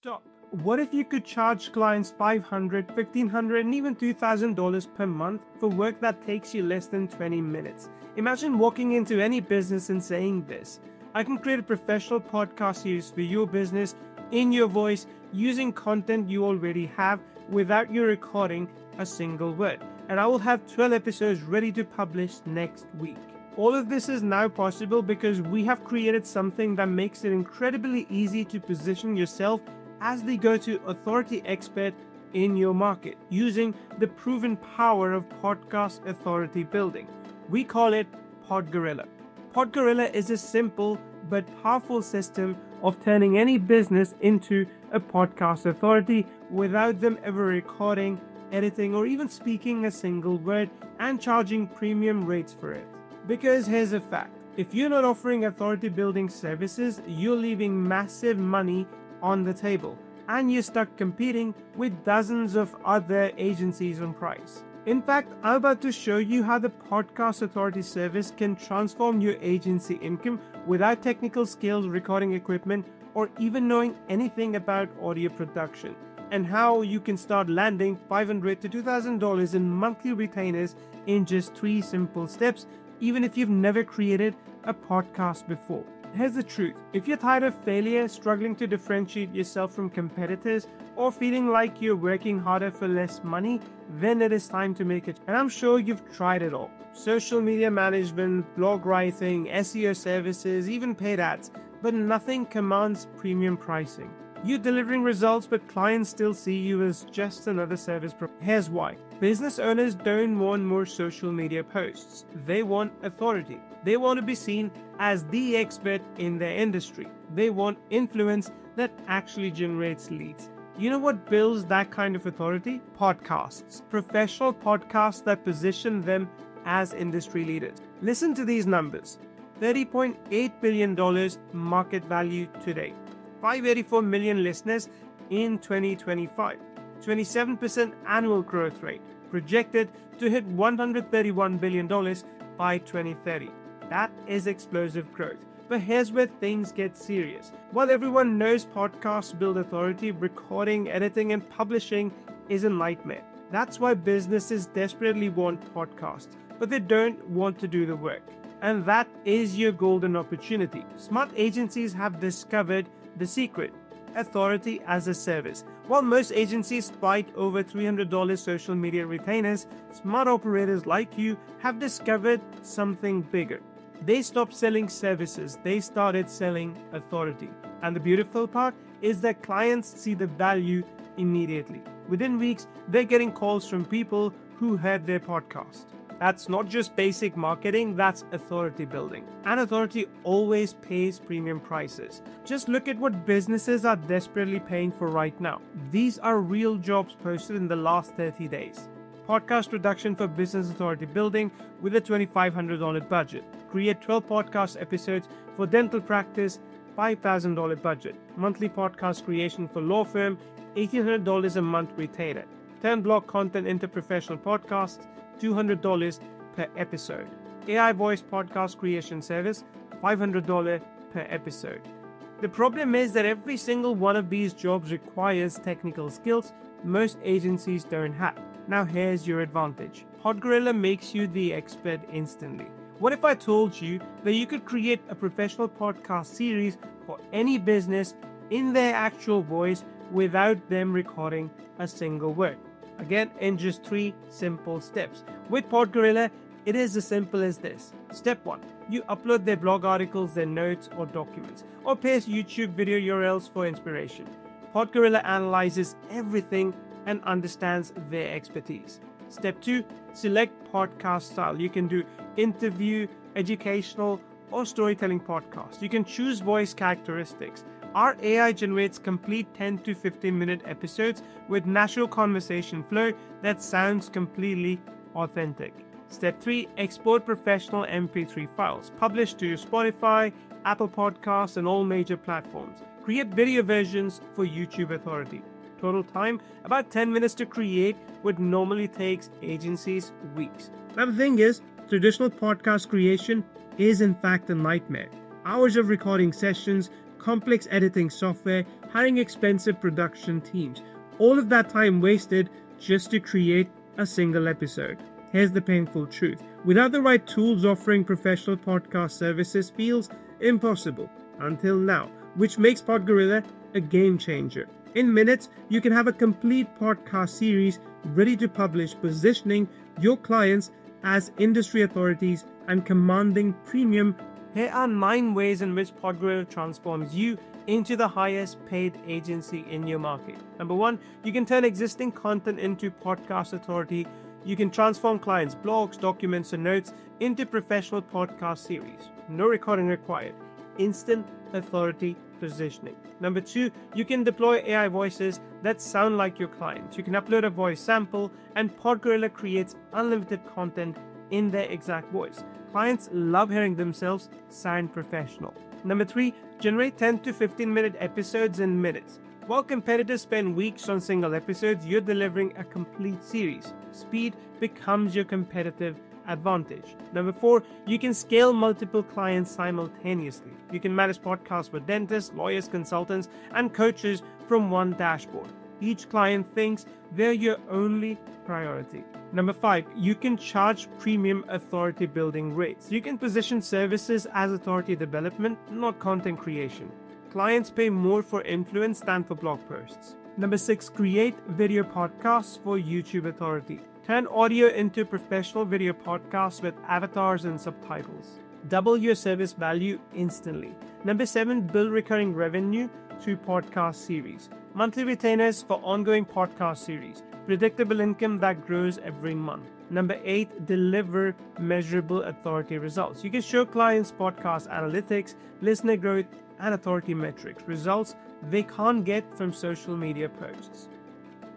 stop. What if you could charge clients $500, $1,500, and even $2,000 per month for work that takes you less than 20 minutes? Imagine walking into any business and saying this: I can create a professional podcast series for your business in your voice using content you already have without you recording a single word. And I will have 12 episodes ready to publish next week. All of this is now possible because we have created something that makes it incredibly easy to position yourself as the go-to authority expert in your market using the proven power of podcast authority building. We call it PodGorilla. PodGorilla is a simple but powerful system of turning any business into a podcast authority without them ever recording, editing, or even speaking a single word, and charging premium rates for it. Because here's a fact: if you're not offering authority building services, you're leaving massive money on the table, and you're stuck competing with dozens of other agencies on price. In fact, I'm about to show you how the podcast authority service can transform your agency income without technical skills, recording equipment, or even knowing anything about audio production, and how you can start landing $500 to $2,000 in monthly retainers in just 3 simple steps, even if you've never created a podcast before. Here's the truth: if you're tired of failure, struggling to differentiate yourself from competitors, or feeling like you're working harder for less money, then it is time to make it. And I'm sure you've tried it all: social media management, blog writing, SEO services, even paid ads, but nothing commands premium pricing. You're delivering results, but clients still see you as just another service provider. Here's why: business owners don't want more social media posts. They want authority. They want to be seen as the expert in their industry. They want influence that actually generates leads. You know what builds that kind of authority? Podcasts. Professional podcasts that position them as industry leaders. Listen to these numbers: $30.8 billion market value today, 584 million listeners in 2025, 27% annual growth rate, projected to hit $131 billion by 2030. That is explosive growth. But here's where things get serious. While everyone knows podcasts build authority, recording, editing, and publishing is a nightmare. That's why businesses desperately want podcasts, but they don't want to do the work. And that is your golden opportunity. Smart agencies have discovered the secret: authority as a service. While most agencies fight over $300 social media retainers, smart operators like you have discovered something bigger. They stopped selling services, they started selling authority. And the beautiful part is that clients see the value immediately. Within weeks, they're getting calls from people who heard their podcast. That's not just basic marketing, that's authority building. And authority always pays premium prices. Just look at what businesses are desperately paying for right now. These are real jobs posted in the last 30 days. Podcast production for business authority building with a $2,500 budget. Create 12 podcast episodes for dental practice, $5,000 budget. Monthly podcast creation for law firm, $1,800 a month retainer. Turn blog content into professional podcasts, $200 per episode. AI voice podcast creation service, $500 per episode. The problem is that every single one of these jobs requires technical skills most agencies don't have. Now here's your advantage: PodGorilla makes you the expert instantly. What if I told you that you could create a professional podcast series for any business in their actual voice without them recording a single word? Again, in just 3 simple steps. With PodGorilla, it is as simple as this. Step 1. You upload their blog articles, their notes, or documents, or paste YouTube video URLs for inspiration. PodGorilla analyzes everything and understands their expertise. Step 2. Select podcast style. You can do interview, educational, or storytelling podcast. You can choose voice characteristics. Our AI generates complete 10 to 15 minute episodes with natural conversation flow that sounds completely authentic. Step 3. Export professional MP3 files. Publish to Spotify, Apple Podcasts, and all major platforms. Create video versions for YouTube authority. Total time, about 10 minutes to create, what normally takes agencies weeks. Now the thing is, traditional podcast creation is in fact a nightmare. Hours of recording sessions, complex editing software, hiring expensive production teams. All of that time wasted just to create a single episode. Here's the painful truth. Without the right tools, offering professional podcast services feels impossible until now, which makes PodGorilla a game changer. In minutes, you can have a complete podcast series ready to publish, positioning your clients as industry authorities and commanding premium. Here are 9 ways in which PodGorilla transforms you into the highest paid agency in your market. Number 1, you can turn existing content into podcast authority. You can transform clients' blogs, documents, and notes into professional podcast series. No recording required. Instant authority positioning. Number 2, you can deploy AI voices that sound like your clients. You can upload a voice sample and PodGorilla creates unlimited content in their exact voice. Clients love hearing themselves sound professional. Number 3, generate 10 to 15 minute episodes in minutes. While competitors spend weeks on single episodes, you're delivering a complete series. Speed becomes your competitive advantage. Number 4, you can scale multiple clients simultaneously. You can manage podcasts for dentists, lawyers, consultants, and coaches from one dashboard. Each client thinks they're your only priority. Number 5, you can charge premium authority building rates. You can position services as authority development, not content creation. Clients pay more for influence than for blog posts. Number 6, create video podcasts for YouTube authority. Turn audio into professional video podcasts with avatars and subtitles. Double your service value instantly. Number 7, build recurring revenue through podcast series. Monthly retainers for ongoing podcast series. Predictable income that grows every month. Number 8, deliver measurable authority results. You can show clients podcast analytics, listener growth, and authority metrics, results they can't get from social media posts.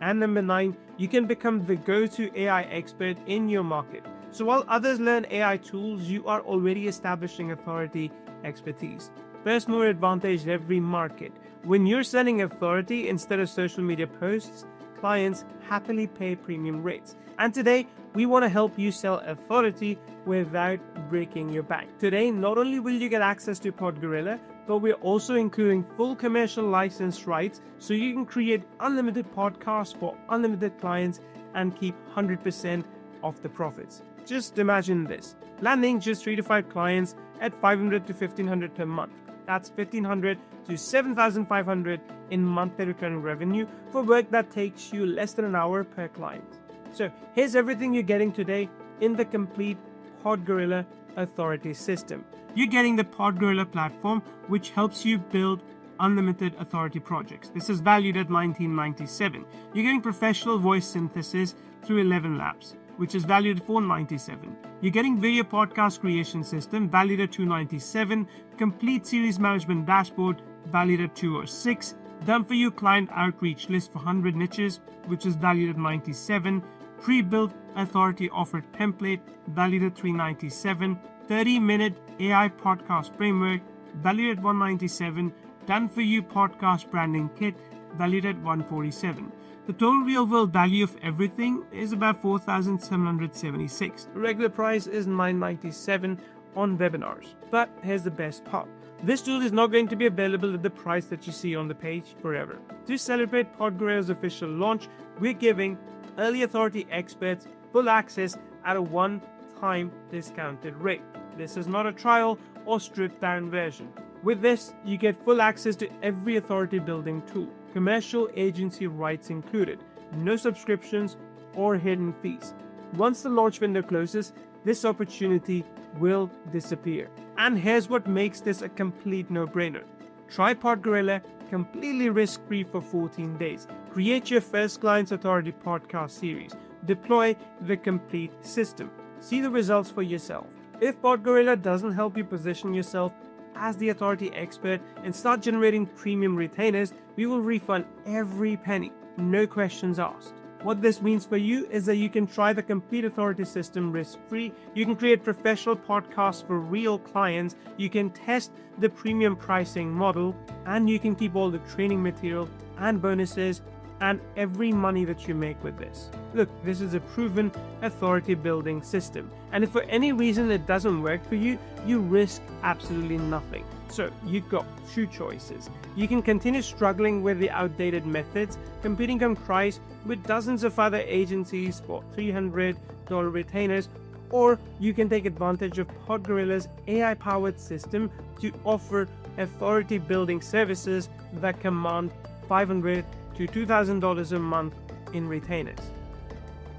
And number 9, you can become the go-to AI expert in your market. So while others learn AI tools, you are already establishing authority expertise. First mover advantage in every market. When you're selling authority instead of social media posts, clients happily pay premium rates. And today, we want to help you sell authority without breaking your bank. Today, not only will you get access to PodGorilla, but we're also including full commercial license rights so you can create unlimited podcasts for unlimited clients and keep 100% of the profits. Just imagine this, landing just 3 to 5 clients at $500 to $1,500 per month. That's $1,500 to $7,500 in monthly recurring revenue for work that takes you less than an hour per client. So here's everything you're getting today in the complete PodGorilla authority system. You're getting the PodGorilla platform, which helps you build unlimited authority projects. This is valued at $19.97. You're getting professional voice synthesis through 11 Labs, which is valued at $497. You're getting video podcast creation system, valued at $297. Complete series management dashboard, valued at $206. Done for you client outreach list for 100 niches, which is valued at $97. Pre-built authority offer template, valued at $397. 30-minute AI podcast framework, valued at $197. Done for you podcast branding kit, valued at $147. The total real-world value of everything is about $4,776. The regular price is $997 on webinars. But here's the best part. This tool is not going to be available at the price that you see on the page forever. To celebrate PodGorilla's official launch, we're giving early authority experts full access at a one-time discounted rate. This is not a trial or stripped-down version. With this, you get full access to every authority building tool, commercial agency rights included, no subscriptions or hidden fees. Once the launch window closes, this opportunity will disappear. And here's what makes this a complete no-brainer. Try PodGorilla completely risk-free for 14 days. Create your first client's authority podcast series. Deploy the complete system. See the results for yourself. If PodGorilla doesn't help you position yourself as the authority expert and start generating premium retainers, we will refund every penny, no questions asked. What this means for you is that you can try the complete authority system risk-free, you can create professional podcasts for real clients, you can test the premium pricing model, and you can keep all the training material and bonuses and every money that you make with this. Look, this is a proven authority building system, and if for any reason it doesn't work for you, you risk absolutely nothing. So you've got two choices. You can continue struggling with the outdated methods, competing on price with dozens of other agencies for $300 retainers, or you can take advantage of PodGorilla's AI-powered system to offer authority building services that command $500 to $2,000 a month in retainers.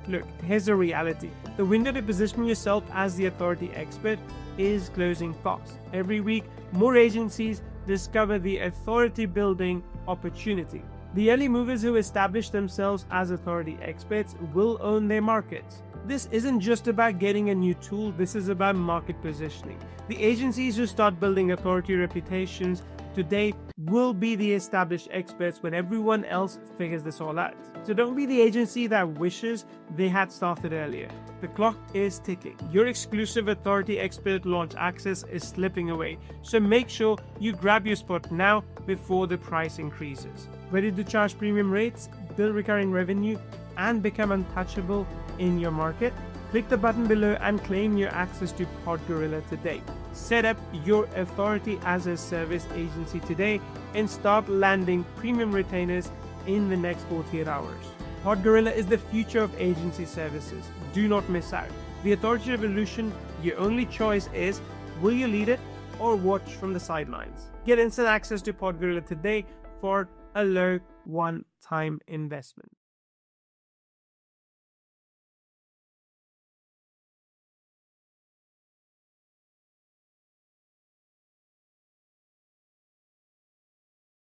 Look, here's the reality. The window to position yourself as the authority expert is closing fast. Every week, more agencies discover the authority building opportunity. The early movers who establish themselves as authority experts will own their markets. This isn't just about getting a new tool, this is about market positioning. The agencies who start building authority reputations today will be the established experts when everyone else figures this all out. So don't be the agency that wishes they had started earlier. The clock is ticking. Your exclusive authority expert launch access is slipping away. So make sure you grab your spot now before the price increases. Ready to charge premium rates, build recurring revenue, and become untouchable in your market? Click the button below and claim your access to PodGorilla today. Set up your authority as a service agency today and start landing premium retainers in the next 48 hours. PodGorilla is the future of agency services. Do not miss out. The authority revolution, your only choice is, will you lead it or watch from the sidelines? Get instant access to PodGorilla today for a low one-time investment.